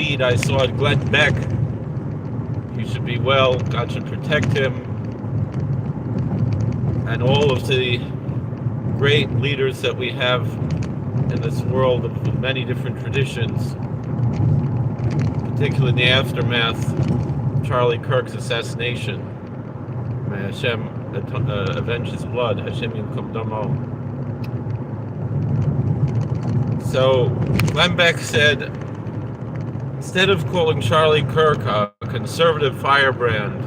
feed, I saw Glenn Beck. He should be well. God should protect him. And all of the great leaders that we have in this world of many different traditions, particularly in the aftermath of Charlie Kirk's assassination. May Hashem avenge his blood. Hashem Yimkom Damo. So Glenn Beck said, instead of calling Charlie Kirk a conservative firebrand,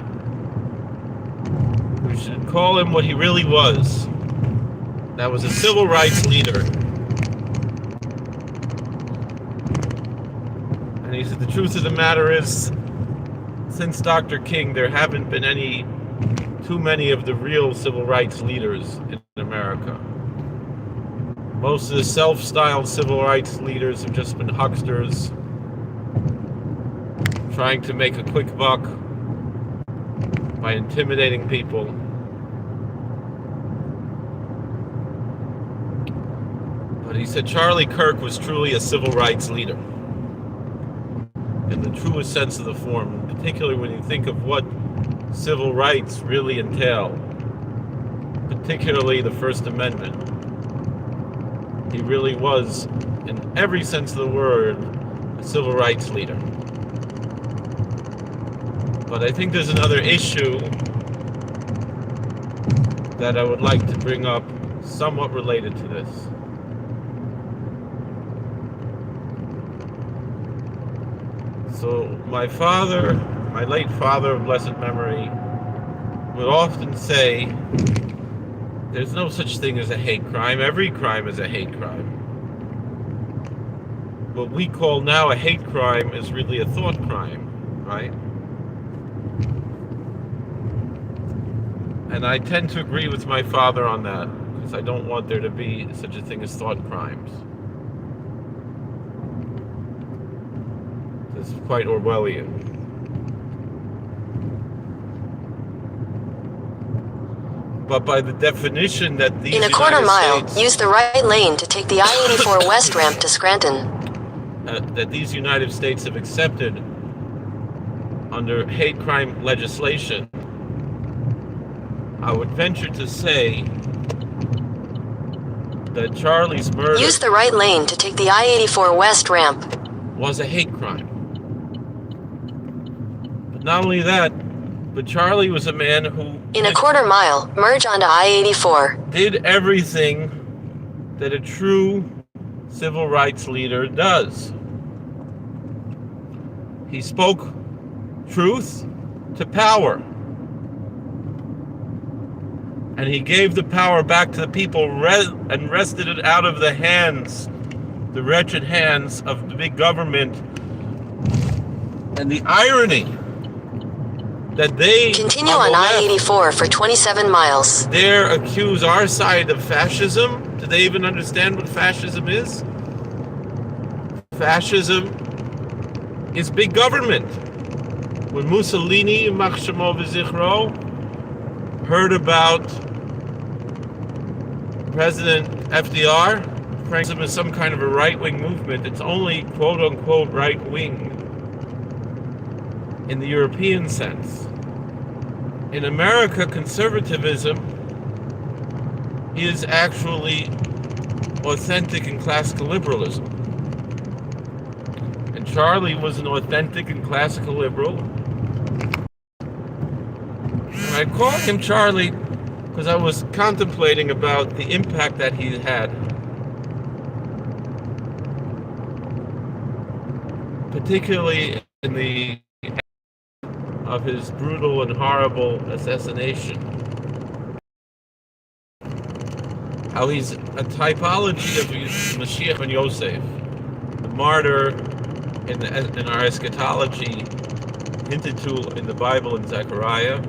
we should call him what he really was. That was a civil rights leader. And he said the truth of the matter is, since Dr. King, there haven't been too many of the real civil rights leaders in America. Most of the self-styled civil rights leaders have just been hucksters, trying to make a quick buck by intimidating people. But he said Charlie Kirk was truly a civil rights leader, in the truest sense of the form, particularly when you think of what civil rights really entail, particularly the First Amendment. He really was, in every sense of the word, a civil rights leader. But I think there's another issue that I would like to bring up, somewhat related to this. So my late father of blessed memory, would often say, there's no such thing as a hate crime. Every crime is a hate crime. What we call now a hate crime is really a thought crime, right? And I tend to agree with my father on that, because I don't want there to be such a thing as thought crimes. This is quite Orwellian. But by the definition that these in a quarter mile, use the right lane to take the I-84 West ramp to Scranton. That these United States have accepted under hate crime legislation, I would venture to say that Charlie's murder... Use the right lane to take the I-84 West ramp. ...was a hate crime. But not only that, but Charlie was a man who... In a quarter mile, merge onto I-84. ...did everything that a true civil rights leader does. He spoke truth to power. And he gave the power back to the people and wrested it out of the wretched hands of the big government. And the irony that they... Continue on I-84 for 27 miles. Dare accuse our side of fascism. Do they even understand what fascism is? Fascism is big government. When Mussolini, Yimach Shemo V'Zichro, heard about President FDR, fascism is some kind of a right-wing movement. It's only quote-unquote right-wing in the European sense. In America, conservatism is actually authentic and classical liberalism. And Charlie was an authentic and classical liberal. And I call him Charlie because I was contemplating about the impact that he had, particularly in the of his brutal and horrible assassination. How he's a typology of Mashiach ben Yosef, the martyr in our eschatology hinted to in the Bible in Zechariah,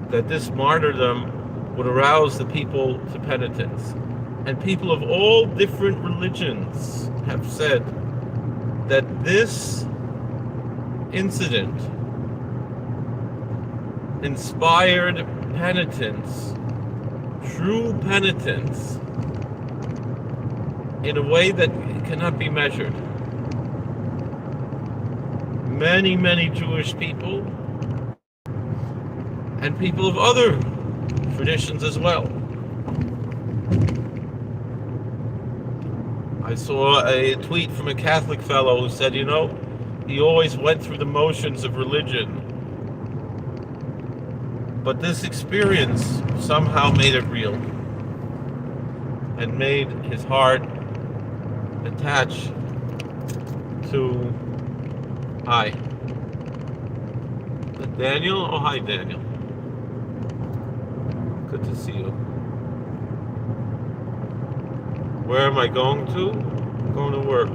that this martyrdom would arouse the people to penitence. And people of all different religions have said that this incident inspired penitence, true penitence, in a way that cannot be measured. many, many Jewish people and people of other traditions as well. I saw a tweet from a Catholic fellow who said, he always went through the motions of religion, but this experience somehow made it real and made his heart attach to I. Daniel? Oh, hi, Daniel. Good to see you. Where am I going to? I'm going to work.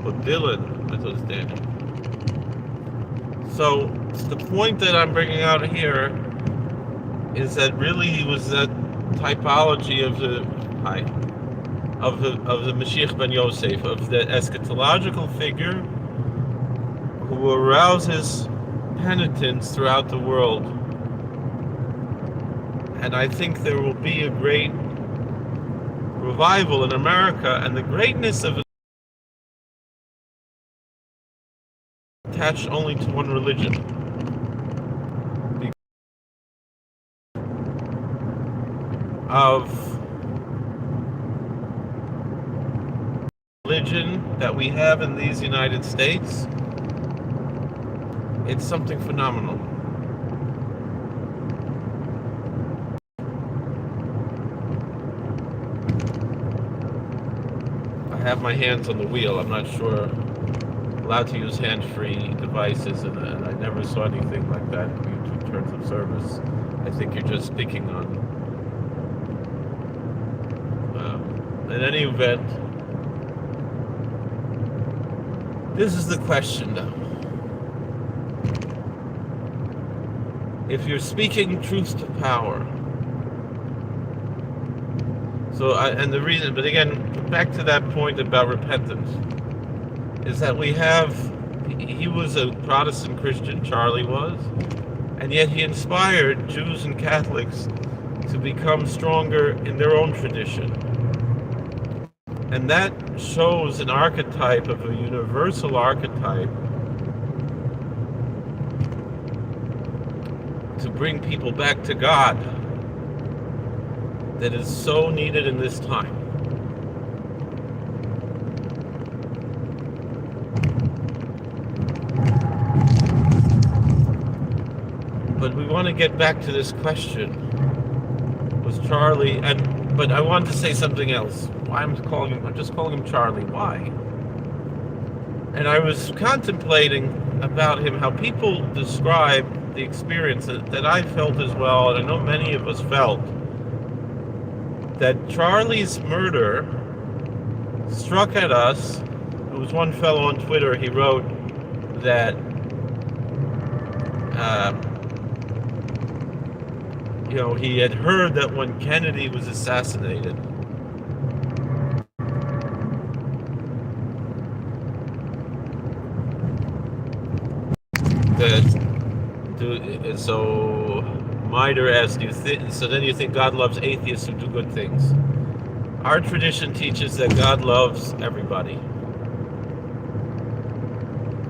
Oh, Dylan. I thought it was Daniel. So, the point that I'm bringing out here is that really he was that typology of the Mashiach ben Yosef, of the eschatological figure who arouses penitence throughout the world. And I think there will be a great revival in America, and the greatness of it attached only to one religion. Of religion that we have in these United States, it's something phenomenal. I have my hands on the wheel. I'm not sure allowed to use hands-free devices, and I never saw anything like that in YouTube terms of service. I think you're just speaking on. In any event, this is the question though. If you're speaking truth to power, and the reason, but again, back to that point about repentance, is that he was a Protestant Christian, Charlie was, and yet he inspired Jews and Catholics to become stronger in their own tradition. And that shows an archetype of a universal archetype to bring people back to God that is so needed in this time. But we want to get back to this question. Was Charlie, but I wanted to say something else. I'm just calling him Charlie. Why? And I was contemplating about him, how people describe the experience that I felt as well, and I know many of us felt, that Charlie's murder struck at us. There was one fellow on Twitter, he wrote that he had heard that when Kennedy was assassinated, so Mitre asked, then you think God loves atheists who do good things? Our tradition teaches that God loves everybody.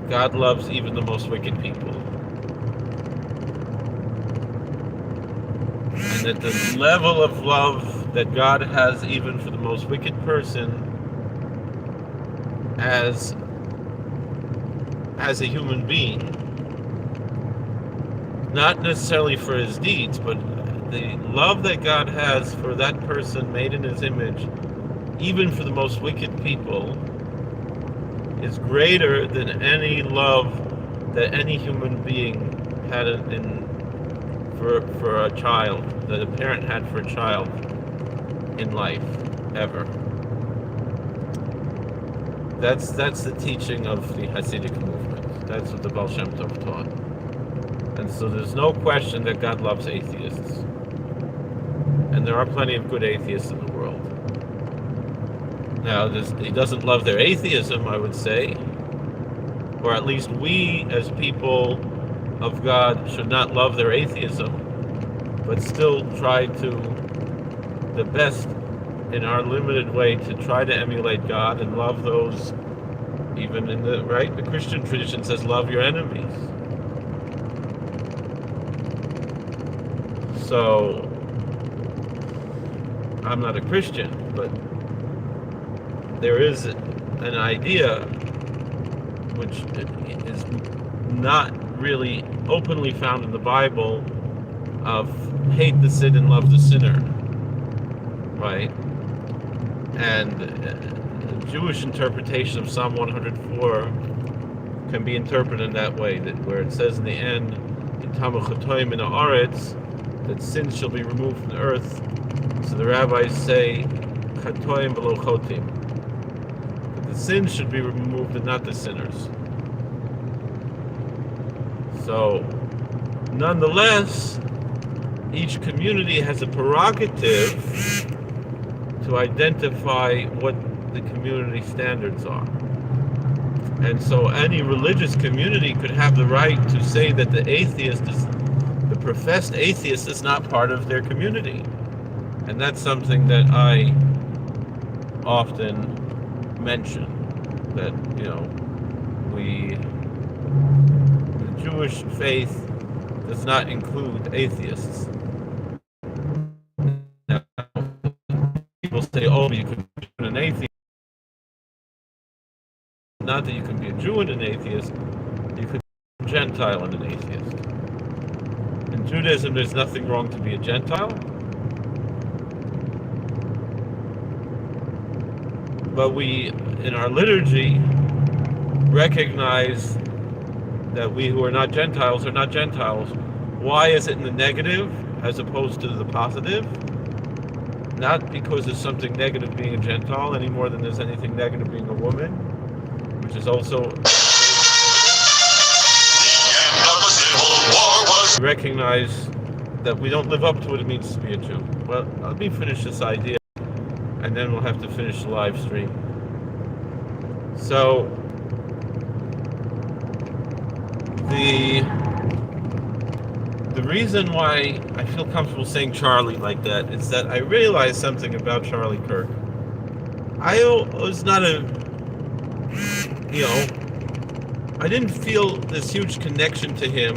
God loves even the most wicked people. And that the level of love that God has even for the most wicked person as a human being, not necessarily for his deeds, but the love that God has for that person made in his image, even for the most wicked people, is greater than any love that any human being had for a child, that a parent had for a child in life, ever. That's the teaching of the Hasidic movement. That's what the Baal Shem Tov taught. And so there's no question that God loves atheists. And there are plenty of good atheists in the world. Now, he doesn't love their atheism, I would say. Or at least we, as people of God, should not love their atheism, but still try to, the best in our limited way, to try to emulate God and love those Even in the Christian tradition says love your enemies. So I'm not a Christian, but there is an idea which is not really openly found in the Bible of hate the sin and love the sinner, right? And Jewish interpretation of Psalm 104 can be interpreted in that way, that where it says in the end, in Tamu Chatoim in Haaretz, that sins shall be removed from the earth. So the rabbis say, Chatoim v'lo chotim, that the sins should be removed and not the sinners. So, nonetheless, each community has a prerogative to identify what the community standards are. And so any religious community could have the right to say that the professed atheist is not part of their community. And that's something that I often mention, that, the Jewish faith does not include atheists. Now, people say, oh, you can be an atheist. Not that you can be a Jew and an atheist, you could be a Gentile and an atheist. In Judaism, there's nothing wrong to be a Gentile, but we, in our liturgy, recognize that we who are not Gentiles are not Gentiles. Why is it in the negative as opposed to the positive? Not because there's something negative being a Gentile any more than there's anything negative being a woman, which is also recognize that we don't live up to what it means to be a Jew. Well, let me finish this idea, and then we'll have to finish the live stream. So, the reason why I feel comfortable saying Charlie like that is that I realized something about Charlie Kirk. I was not I didn't feel this huge connection to him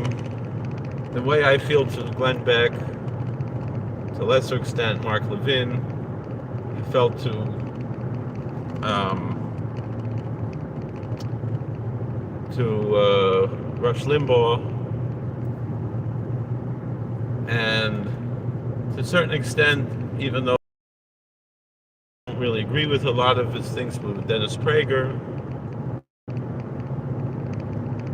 the way I feel to Glenn Beck, to a lesser extent Mark Levin. I felt to Rush Limbaugh, and to a certain extent, even though I don't really agree with a lot of his things with Dennis Prager,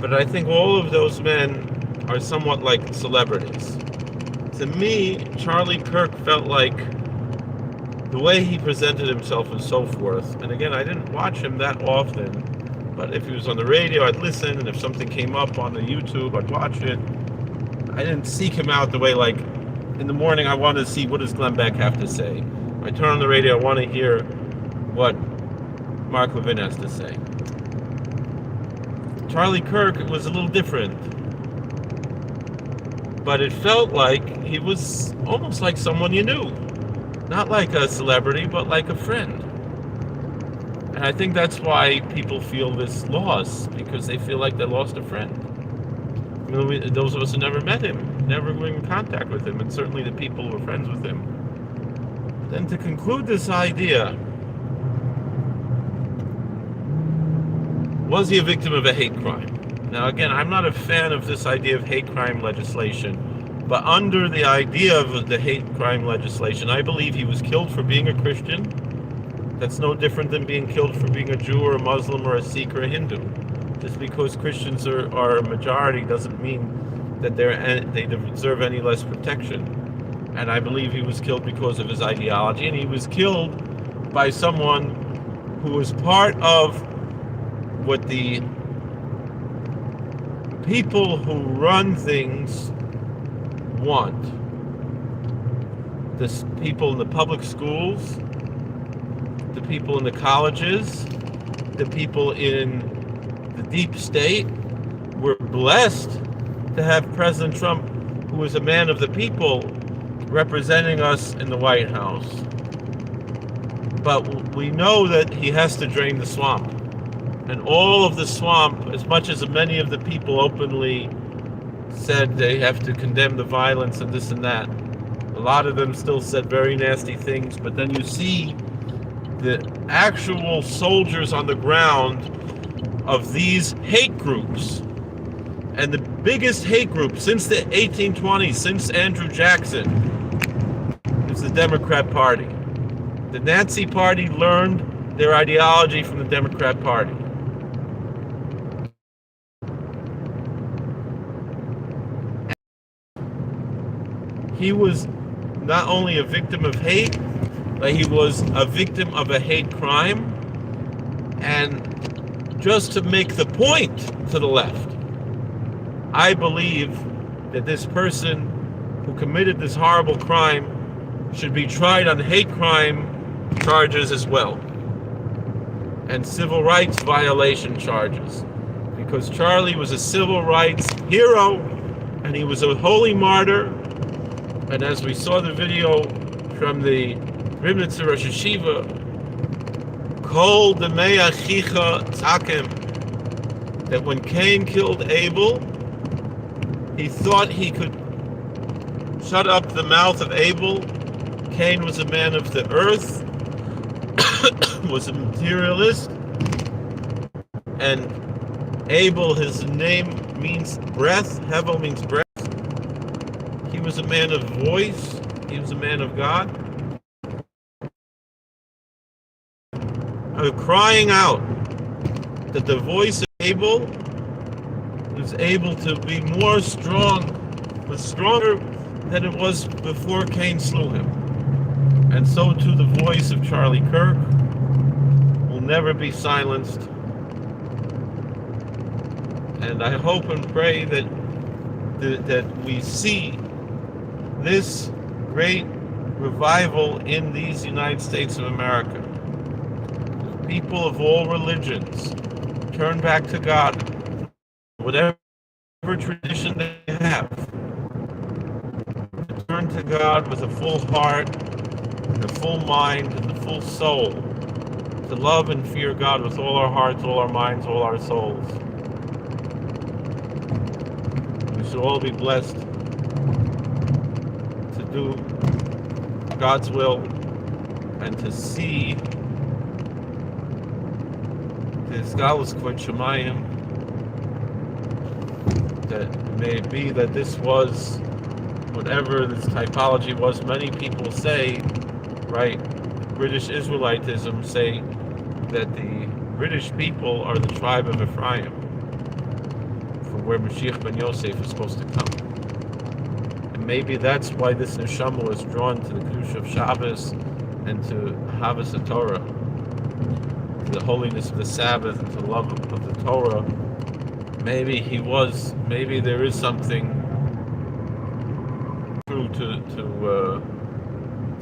but I think all of those men are somewhat like celebrities. To me, Charlie Kirk felt like the way he presented himself and so forth, and again, I didn't watch him that often, but if he was on the radio, I'd listen, and if something came up on the YouTube, I'd watch it. I didn't seek him out the way, like, in the morning, I wanted to see what does Glenn Beck have to say. I turn on the radio, I want to hear what Mark Levin has to say. Charlie Kirk was a little different, but it felt like he was almost like someone you knew. Not like a celebrity, but like a friend. And I think that's why people feel this loss, because they feel like they lost a friend. Those of us who never met him, never were in contact with him, and certainly the people who were friends with him. Then to conclude this idea, was he a victim of a hate crime? Now again, I'm not a fan of this idea of hate crime legislation, but under the idea of the hate crime legislation, I believe he was killed for being a Christian. That's no different than being killed for being a Jew or a Muslim or a Sikh or a Hindu. Just because Christians are a majority doesn't mean that they deserve any less protection. And I believe he was killed because of his ideology, and he was killed by someone who was part of what the people who run things want. The people in the public schools, the people in the colleges, the people in the deep state. We're blessed to have President Trump, who is a man of the people, representing us in the White House. But we know that he has to drain the swamp. And all of the swamp, as much as many of the people openly said they have to condemn the violence and this and that, a lot of them still said very nasty things. But then you see the actual soldiers on the ground of these hate groups. And the biggest hate group since the 1820s, since Andrew Jackson, is the Democrat Party. The Nazi Party learned their ideology from the Democrat Party. He was not only a victim of hate, but he was a victim of a hate crime. And just to make the point to the left, I believe that this person who committed this horrible crime should be tried on hate crime charges as well, and civil rights violation charges, because Charlie was a civil rights hero and he was a holy martyr. And as we saw the video from the Rebbe Rosh Yeshiva, Kol Demei Achicha Tzakem, that when Cain killed Abel, he thought he could shut up the mouth of Abel. Cain was a man of the earth, was a materialist, and Abel, his name means breath, Hevel means breath. He was a man of voice, he was a man of God. Crying out that the voice of Abel was able to be more strong, was stronger than it was before Cain slew him. And so too the voice of Charlie Kirk will never be silenced. And I hope and pray that we see this great revival in these United States of America. People of all religions turn back to God, whatever tradition they have. Turn to God with a full heart, and a full mind, and a full soul, to love and fear God with all our hearts, all our minds, all our souls. We should all be blessed to do God's will and to see the Scholars Quote Shemayim, that may be that this was, whatever this typology was, many people say, right, British Israelitism say that the British people are the tribe of Ephraim, from where Mashiach ben Yosef is supposed to come. And maybe that's why this neshama was drawn to the Kedusha of Shabbos and to Havas Torah, to the holiness of the Sabbath and to the love of the Torah. Maybe there is something true to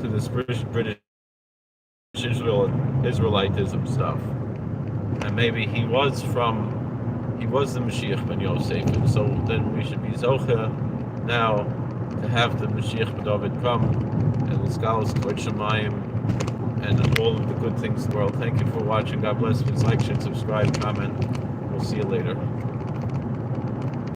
this British Israelitism stuff. And maybe he was the Mashiach ben Yosef, and so then we should be Zocha now to have the Mashiach ben David come, and the Scholars Quote Shemayim, and all of the good things in the world. Thank you for watching. God bless. Please like, share, subscribe, comment. We'll see you later.